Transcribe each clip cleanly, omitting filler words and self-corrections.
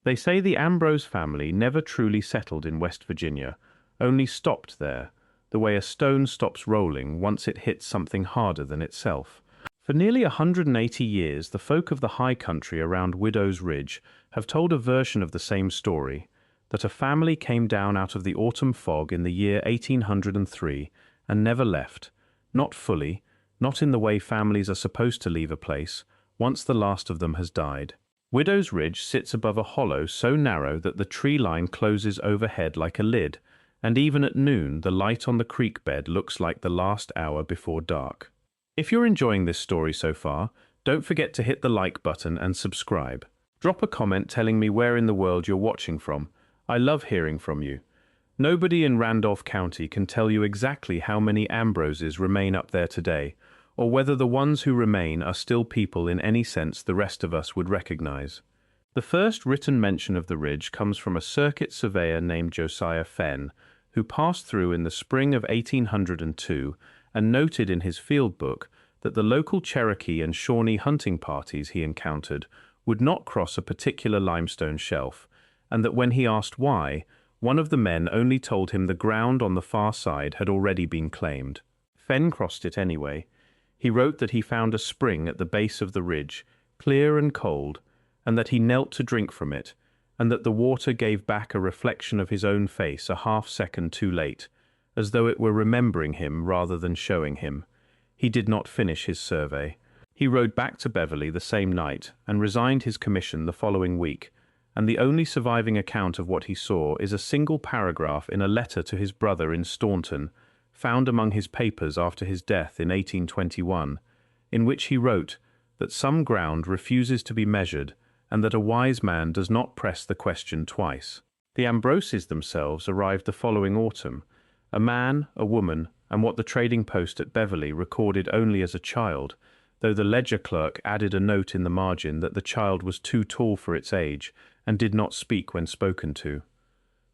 They say the Ambrose family never truly settled in West Virginia, only stopped there, the way a stone stops rolling once it hits something harder than itself. For nearly 180 years, the folk of the high country around Widow's Ridge have told a version of the same story, that a family came down out of the autumn fog in the year 1803 and never left, not fully, not in the way families are supposed to leave a place, once the last of them has died. Widow's Ridge sits above a hollow so narrow that the tree line closes overhead like a lid, and even at noon the light on the creek bed looks like the last hour before dark. If you're enjoying this story so far, don't forget to hit the like button and subscribe. Drop a comment telling me where in the world you're watching from. I love hearing from you. Nobody in Randolph County can tell you exactly how many Ambroses remain up there today, or whether the ones who remain are still people in any sense the rest of us would recognize. The first written mention of the ridge comes from a circuit surveyor named Josiah Fenn, who passed through in the spring of 1802 and noted in his field book that the local Cherokee and Shawnee hunting parties he encountered would not cross a particular limestone shelf, and that when he asked why, one of the men only told him the ground on the far side had already been claimed. Fenn crossed it anyway. He wrote that he found a spring at the base of the ridge, clear and cold, and that he knelt to drink from it, and that the water gave back a reflection of his own face a half-second too late, as though it were remembering him rather than showing him. He did not finish his survey. He rode back to Beverly the same night and resigned his commission the following week, and the only surviving account of what he saw is a single paragraph in a letter to his brother in Staunton, found among his papers after his death in 1821, in which he wrote that some ground refuses to be measured and that a wise man does not press the question twice. The Ambroses themselves arrived the following autumn, a man, a woman, and what the trading post at Beverly recorded only as a child, though the ledger clerk added a note in the margin that the child was too tall for its age and did not speak when spoken to.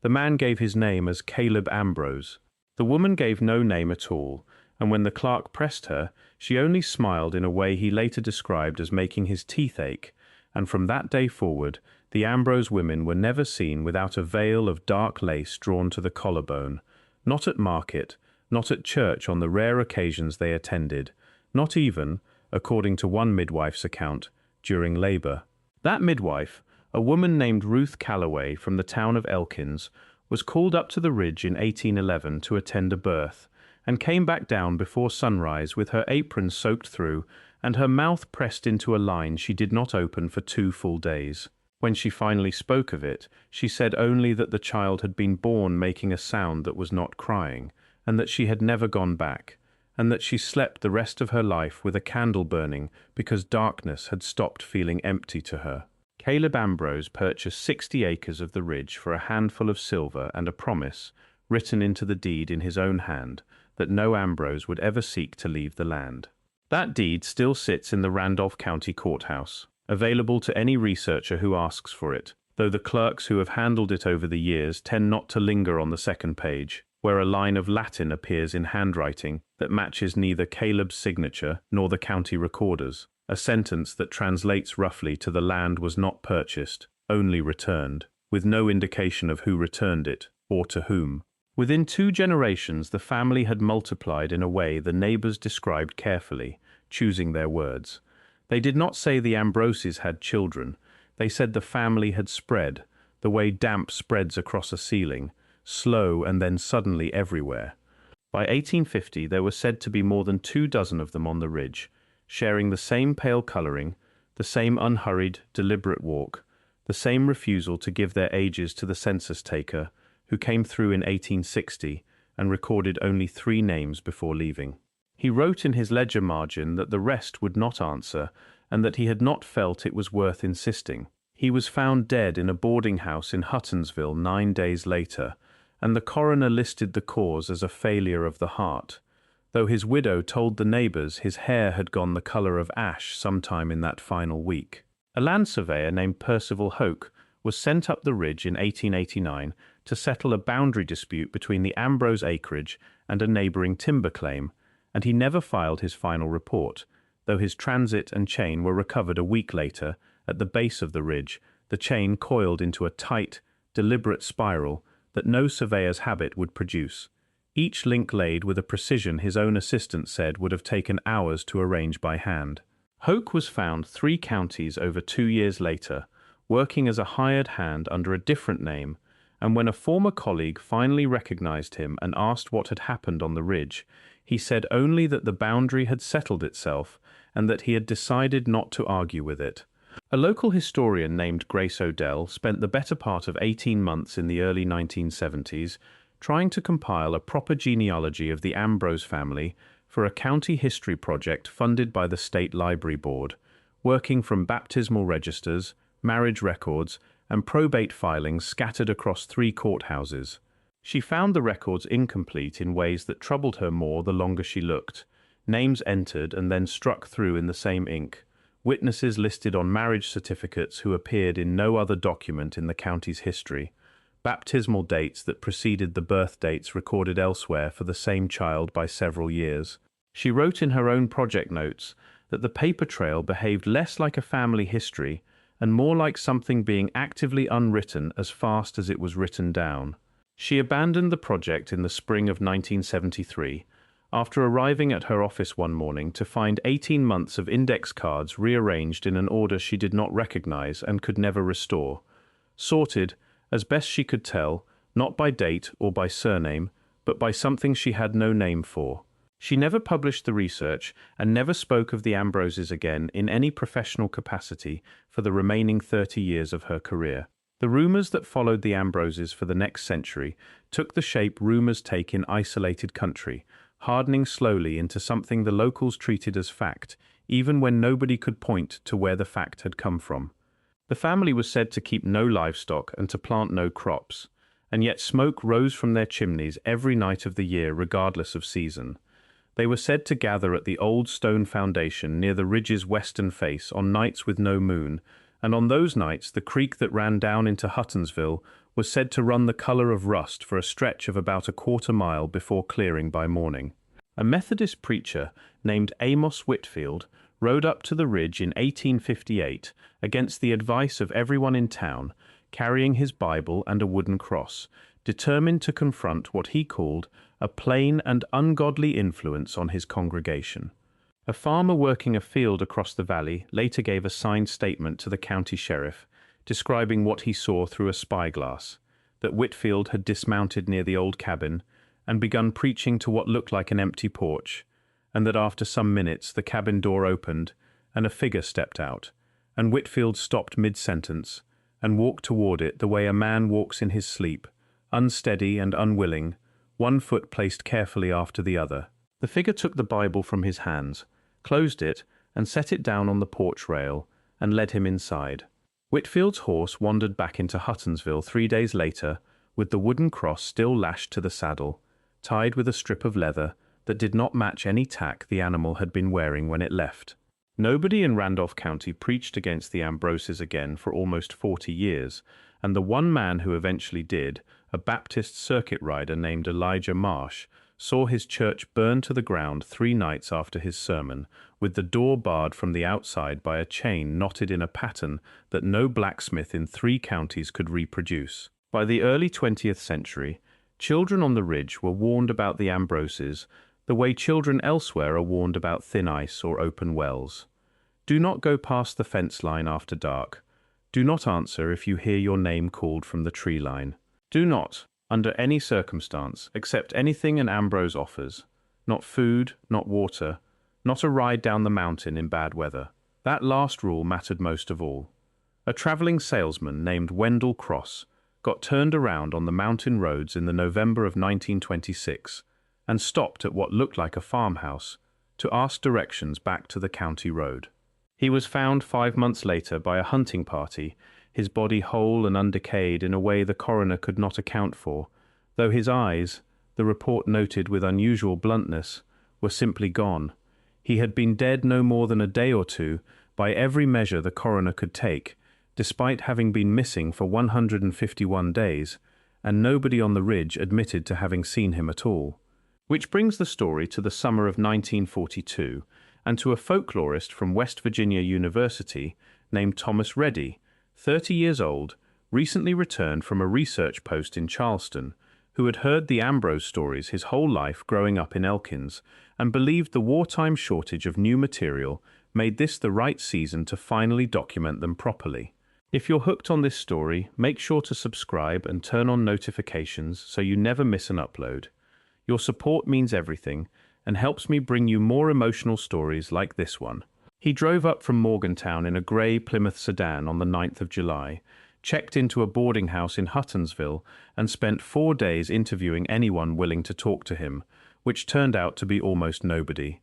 The man gave his name as Caleb Ambrose. The woman gave no name at all, and when the clerk pressed her, she only smiled in a way he later described as making his teeth ache, and from that day forward, the Ambrose women were never seen without a veil of dark lace drawn to the collarbone, not at market, not at church on the rare occasions they attended, not even, according to one midwife's account, during labor. That midwife, a woman named Ruth Calloway from the town of Elkins, was called up to the ridge in 1811 to attend a birth, and came back down before sunrise with her apron soaked through and her mouth pressed into a line she did not open for 2 full days. When she finally spoke of it, she said only that the child had been born making a sound that was not crying, and that she had never gone back, and that she slept the rest of her life with a candle burning because darkness had stopped feeling empty to her. Caleb Ambrose purchased 60 acres of the ridge for a handful of silver and a promise, written into the deed in his own hand, that no Ambrose would ever seek to leave the land. That deed still sits in the Randolph County Courthouse, available to any researcher who asks for it, though the clerks who have handled it over the years tend not to linger on the second page, where a line of Latin appears in handwriting that matches neither Caleb's signature nor the county recorder's, a sentence that translates roughly to "the land was not purchased, only returned," with no indication of who returned it, or to whom. Within 2 generations, the family had multiplied in a way the neighbors described carefully, choosing their words. They did not say the Ambroses had children. They said the family had spread, the way damp spreads across a ceiling, slow and then suddenly everywhere. By 1850, there were said to be more than 24 of them on the ridge, sharing the same pale coloring, the same unhurried, deliberate walk, the same refusal to give their ages to the census taker, who came through in 1860 and recorded only 3 names before leaving. He wrote in his ledger margin that the rest would not answer and that he had not felt it was worth insisting. He was found dead in a boarding house in Huttonsville 9 days later, and the coroner listed the cause as a failure of the heart, though his widow told the neighbors his hair had gone the color of ash sometime in that final week. A land surveyor named Percival Hoke was sent up the ridge in 1889 to settle a boundary dispute between the Ambrose acreage and a neighboring timber claim, and he never filed his final report, though his transit and chain were recovered a week later at the base of the ridge the chain coiled into a tight, deliberate spiral that no surveyor's habit would produce. Each link laid with a precision his own assistant said would have taken hours to arrange by hand. Hoke was found 3 counties over 2 years later, working as a hired hand under a different name, and when a former colleague finally recognized him and asked what had happened on the ridge, he said only that the boundary had settled itself and that he had decided not to argue with it. A local historian named Grace Odell spent the better part of 18 months in the early 1970s trying to compile a proper genealogy of the Ambrose family for a county history project funded by the State Library Board, working from baptismal registers, marriage records, and probate filings scattered across 3 courthouses. She found the records incomplete in ways that troubled her more the longer she looked. Names entered and then struck through in the same ink. Witnesses listed on marriage certificates who appeared in no other document in the county's history. Baptismal dates that preceded the birth dates recorded elsewhere for the same child by several years. She wrote in her own project notes that the paper trail behaved less like a family history and more like something being actively unwritten as fast as it was written down. She abandoned the project in the spring of 1973 after arriving at her office one morning to find 18 months of index cards rearranged in an order she did not recognize and could never restore, sorted, as best she could tell, not by date or by surname, but by something she had no name for. She never published the research and never spoke of the Ambroses again in any professional capacity for the remaining 30 years of her career. The rumors that followed the Ambroses for the next century took the shape rumors take in isolated country, hardening slowly into something the locals treated as fact, even when nobody could point to where the fact had come from. The family was said to keep no livestock and to plant no crops, and yet smoke rose from their chimneys every night of the year regardless of season. They were said to gather at the old stone foundation near the ridge's western face on nights with no moon, and on those nights the creek that ran down into Huttonsville was said to run the color of rust for a stretch of about a quarter mile before clearing by morning. A Methodist preacher named Amos Whitfield rode up to the ridge in 1858 against the advice of everyone in town, carrying his Bible and a wooden cross, determined to confront what he called a plain and ungodly influence on his congregation. A farmer working a field across the valley later gave a signed statement to the county sheriff, describing what he saw through a spyglass, that Whitfield had dismounted near the old cabin and begun preaching to what looked like an empty porch, and that after some minutes the cabin door opened and a figure stepped out, and Whitfield stopped mid-sentence and walked toward it the way a man walks in his sleep, unsteady and unwilling, one foot placed carefully after the other. The figure took the Bible from his hands, closed it, and set it down on the porch rail, and led him inside. Whitfield's horse wandered back into Huttonsville 3 days later, with the wooden cross still lashed to the saddle, tied with a strip of leather that did not match any tack the animal had been wearing when it left. Nobody in Randolph County preached against the Ambroses again for almost 40 years, and the one man who eventually did, a Baptist circuit rider named Elijah Marsh, saw his church burn to the ground 3 nights after his sermon, with the door barred from the outside by a chain knotted in a pattern that no blacksmith in 3 counties could reproduce. By the early 20th century, children on the ridge were warned about the Ambroses the way children elsewhere are warned about thin ice or open wells. Do not go past the fence line after dark. Do not answer if you hear your name called from the tree line. Do not, under any circumstance, accept anything an Ambrose offers. Not food, not water, not a ride down the mountain in bad weather. That last rule mattered most of all. A traveling salesman named Wendell Cross got turned around on the mountain roads in the November of 1926 and stopped at what looked like a farmhouse to ask directions back to the county road. He was found 5 months later by a hunting party, his body whole and undecayed in a way the coroner could not account for, though his eyes, the report noted with unusual bluntness, were simply gone. He had been dead no more than a day or two by every measure the coroner could take, despite having been missing for 151 days, and nobody on the ridge admitted to having seen him at all. Which brings the story to the summer of 1942, and to a folklorist from West Virginia University named Thomas Reddy, 30 years old, recently returned from a research post in Charleston, who had heard the Ambrose stories his whole life growing up in Elkins and believed the wartime shortage of new material made this the right season to finally document them properly. If you're hooked on this story, make sure to subscribe and turn on notifications so you never miss an upload. Your support means everything and helps me bring you more emotional stories like this one. He drove up from Morgantown in a grey Plymouth sedan on the 9th of July, checked into a boarding house in Huttonsville, and spent 4 days interviewing anyone willing to talk to him, which turned out to be almost nobody.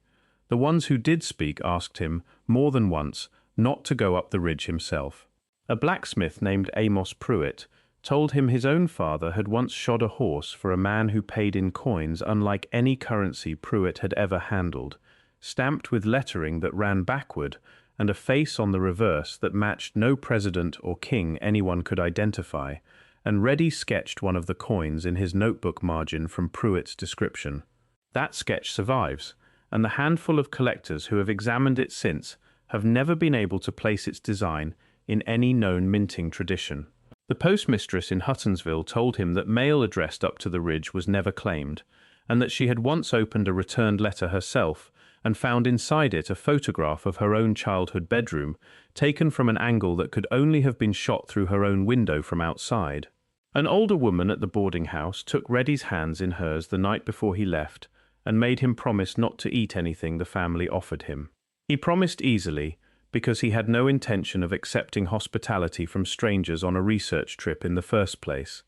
The ones who did speak asked him, more than once, not to go up the ridge himself. A blacksmith named Amos Pruitt told him his own father had once shod a horse for a man who paid in coins unlike any currency Pruitt had ever handled, stamped with lettering that ran backward and a face on the reverse that matched no president or king anyone could identify, and Reddy sketched one of the coins in his notebook margin from Pruitt's description. That sketch survives, and the handful of collectors who have examined it since have never been able to place its design in any known minting tradition. The postmistress in Huttonsville told him that mail addressed up to the ridge was never claimed, and that she had once opened a returned letter herself and found inside it a photograph of her own childhood bedroom, taken from an angle that could only have been shot through her own window from outside. An older woman at the boarding house took Reddy's hands in hers the night before he left and made him promise not to eat anything the family offered him. He promised easily, because he had no intention of accepting hospitality from strangers on a research trip in the first place,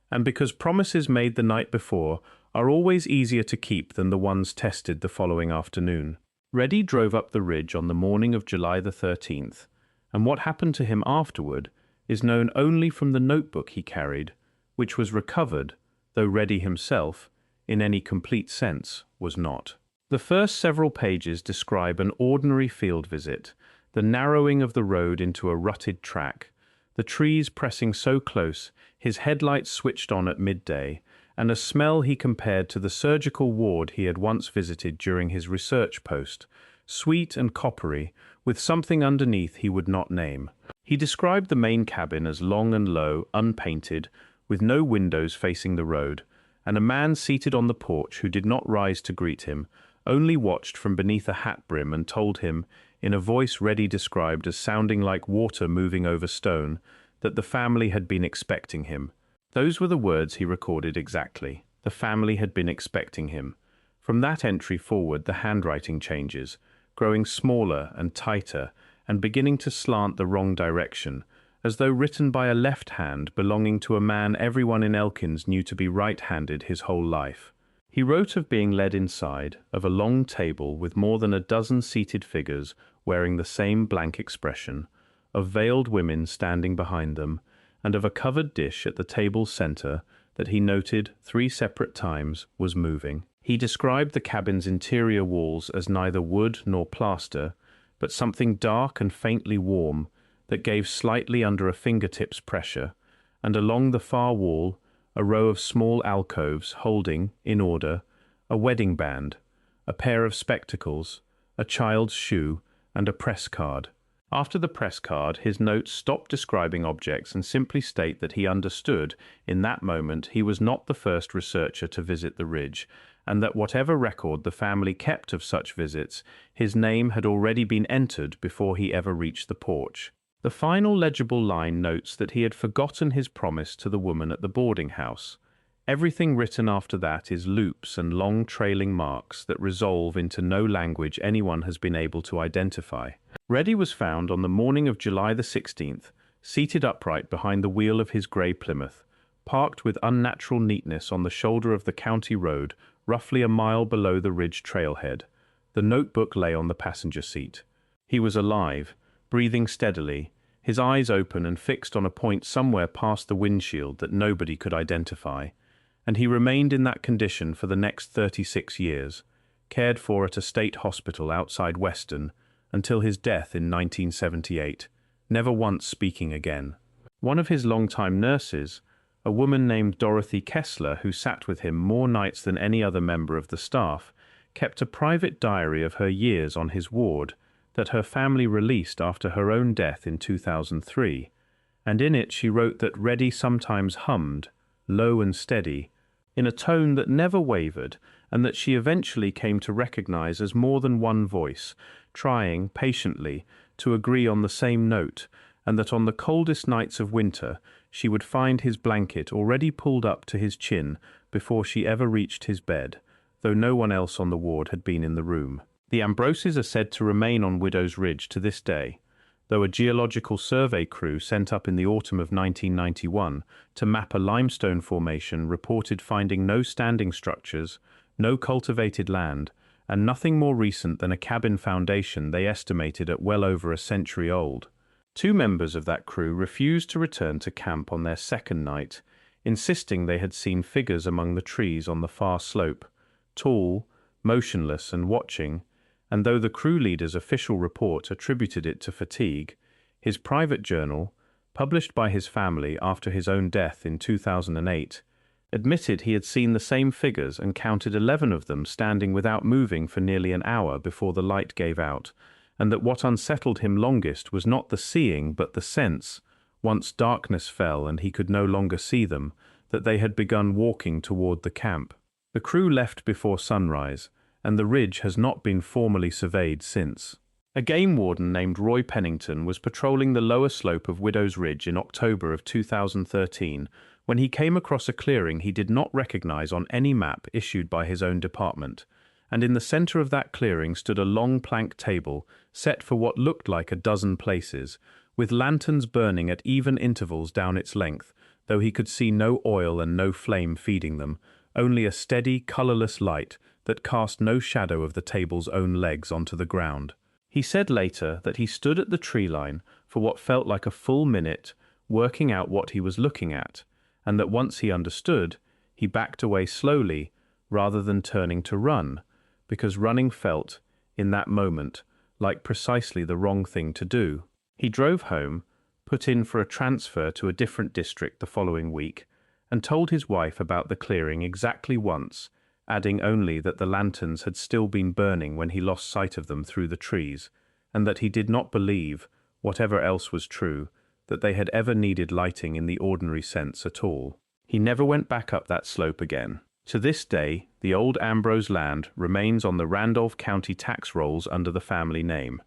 and because promises made the night before are always easier to keep than the ones tested the following afternoon. Reddy drove up the ridge on the morning of July the 13th, and what happened to him afterward is known only from the notebook he carried, which was recovered, though Reddy himself, in any complete sense, was not. The first several pages describe an ordinary field visit, the narrowing of the road into a rutted track, the trees pressing so close his headlights switched on at midday, and a smell he compared to the surgical ward he had once visited during his research post, sweet and coppery, with something underneath he would not name. He described the main cabin as long and low, unpainted, with no windows facing the road, and a man seated on the porch who did not rise to greet him, only watched from beneath a hat brim and told him, in a voice Reddy described as sounding like water moving over stone, that the family had been expecting him. Those were the words he recorded exactly. The family had been expecting him. From that entry forward the handwriting changes, growing smaller and tighter, and beginning to slant the wrong direction, as though written by a left hand belonging to a man everyone in Elkins knew to be right-handed his whole life. He wrote of being led inside, of a long table with more than a dozen seated figures wearing the same blank expression, of veiled women standing behind them, and of a covered dish at the table's center that he noted 3 separate times was moving. He described the cabin's interior walls as neither wood nor plaster, but something dark and faintly warm that gave slightly under a fingertips pressure, and along the far wall a row of small alcoves holding, in order, a wedding band, a pair of spectacles, a child's shoe, and a press card. After the press card, his notes stop describing objects and simply state that he understood, in that moment, he was not the first researcher to visit the ridge, and that whatever record the family kept of such visits, his name had already been entered before he ever reached the porch. The final legible line notes that he had forgotten his promise to the woman at the boarding house. Everything written after that is loops and long trailing marks that resolve into no language anyone has been able to identify. Reddy was found on the morning of July the 16th, seated upright behind the wheel of his grey Plymouth, parked with unnatural neatness on the shoulder of the county road, roughly a mile below the ridge trailhead. The notebook lay on the passenger seat. He was alive, breathing steadily, his eyes open and fixed on a point somewhere past the windshield that nobody could identify, and he remained in that condition for the next 36 years, cared for at a state hospital outside Weston, until his death in 1978, never once speaking again. One of his longtime nurses, a woman named Dorothy Kessler, who sat with him more nights than any other member of the staff, kept a private diary of her years on his ward that her family released after her own death in 2003, and in it she wrote that Reddy sometimes hummed, low and steady, in a tone that never wavered, and that she eventually came to recognize as more than one voice, trying, patiently, to agree on the same note, and that on the coldest nights of winter she would find his blanket already pulled up to his chin before she ever reached his bed, though no one else on the ward had been in the room. The Ambroses are said to remain on Widow's Ridge to this day, though a geological survey crew sent up in the autumn of 1991 to map a limestone formation reported finding no standing structures, no cultivated land, and nothing more recent than a cabin foundation they estimated at well over a century old. 2 members of that crew refused to return to camp on their second night, insisting they had seen figures among the trees on the far slope, tall, motionless and watching, and though the crew leader's official report attributed it to fatigue, his private journal, published by his family after his own death in 2008, admitted he had seen the same figures and counted 11 of them standing without moving for nearly an hour before the light gave out, and that what unsettled him longest was not the seeing but the sense, once darkness fell and he could no longer see them, that they had begun walking toward the camp. The crew left before sunrise, and the ridge has not been formally surveyed since. A game warden named Roy Pennington was patrolling the lower slope of Widow's Ridge in October of 2013 when he came across a clearing he did not recognize on any map issued by his own department, and in the center of that clearing stood a long plank table set for what looked like a dozen places, with lanterns burning at even intervals down its length, though he could see no oil and no flame feeding them, only a steady, colorless light that cast no shadow of the table's own legs onto the ground. He said later that he stood at the tree line for what felt like a full minute, working out what he was looking at, and that once he understood, he backed away slowly rather than turning to run, because running felt, in that moment, like precisely the wrong thing to do. He drove home, put in for a transfer to a different district the following week, and told his wife about the clearing exactly once, adding only that the lanterns had still been burning when he lost sight of them through the trees, and that he did not believe, whatever else was true, that they had ever needed lighting in the ordinary sense at all. He never went back up that slope again. To this day, the old Ambrose land remains on the Randolph County tax rolls under the family name,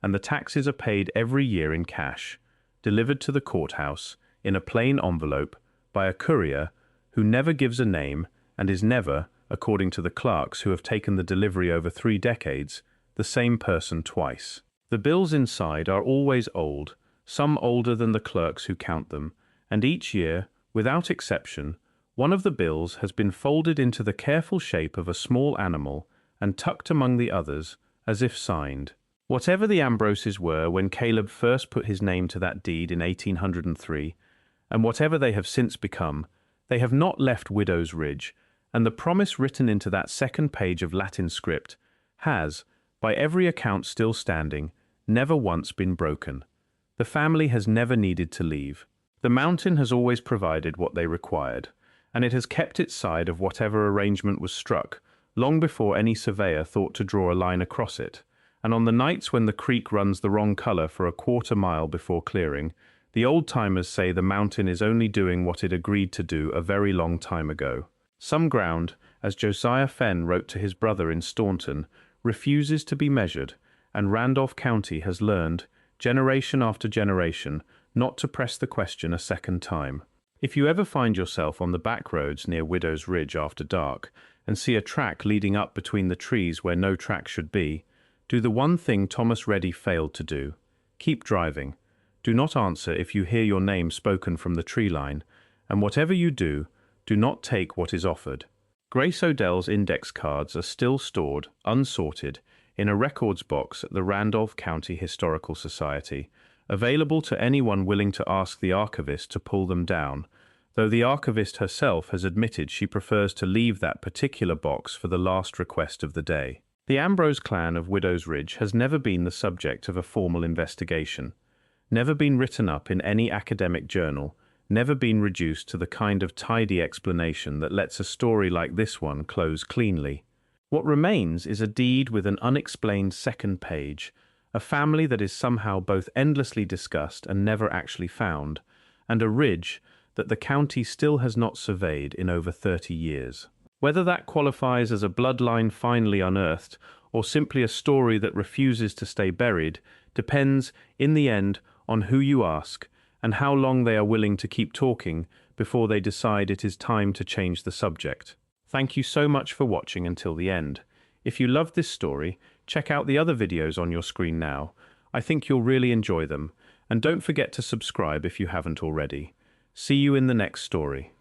and the taxes are paid every year in cash, delivered to the courthouse in a plain envelope by a courier who never gives a name and is never, according to the clerks who have taken the delivery over 3 decades, the same person twice. The bills inside are always old, some older than the clerks who count them, and each year, without exception, one of the bills has been folded into the careful shape of a small animal and tucked among the others, as if signed. Whatever the Ambroses were when Caleb first put his name to that deed in 1803, and whatever they have since become, they have not left Widow's Ridge, and the promise written into that second page of Latin script has, by every account still standing, never once been broken. The family has never needed to leave. The mountain has always provided what they required, and it has kept its side of whatever arrangement was struck, long before any surveyor thought to draw a line across it, and on the nights when the creek runs the wrong color for a quarter mile before clearing, the old-timers say the mountain is only doing what it agreed to do a very long time ago. Some ground, as Josiah Fenn wrote to his brother in Staunton, refuses to be measured, and Randolph County has learned, generation after generation, not to press the question a second time. If you ever find yourself on the back roads near Widow's Ridge after dark, and see a track leading up between the trees where no track should be, do the one thing Thomas Reddy failed to do. Keep driving. Do not answer if you hear your name spoken from the tree line, and whatever you do not take what is offered. Grace Odell's index cards are still stored, unsorted, in a records box at the Randolph County Historical Society, available to anyone willing to ask the archivist to pull them down, though the archivist herself has admitted she prefers to leave that particular box for the last request of the day. The Ambrose clan of Widow's Ridge has never been the subject of a formal investigation, never been written up in any academic journal, never been reduced to the kind of tidy explanation that lets a story like this one close cleanly. What remains is a deed with an unexplained second page, a family that is somehow both endlessly discussed and never actually found, and a ridge that the county still has not surveyed in over 30 years. Whether that qualifies as a bloodline finally unearthed, or simply a story that refuses to stay buried, depends, in the end, on who you ask and how long they are willing to keep talking before they decide it is time to change the subject. Thank you so much for watching until the end. If you loved this story, check out the other videos on your screen now. I think you'll really enjoy them. And don't forget to subscribe if you haven't already. See you in the next story.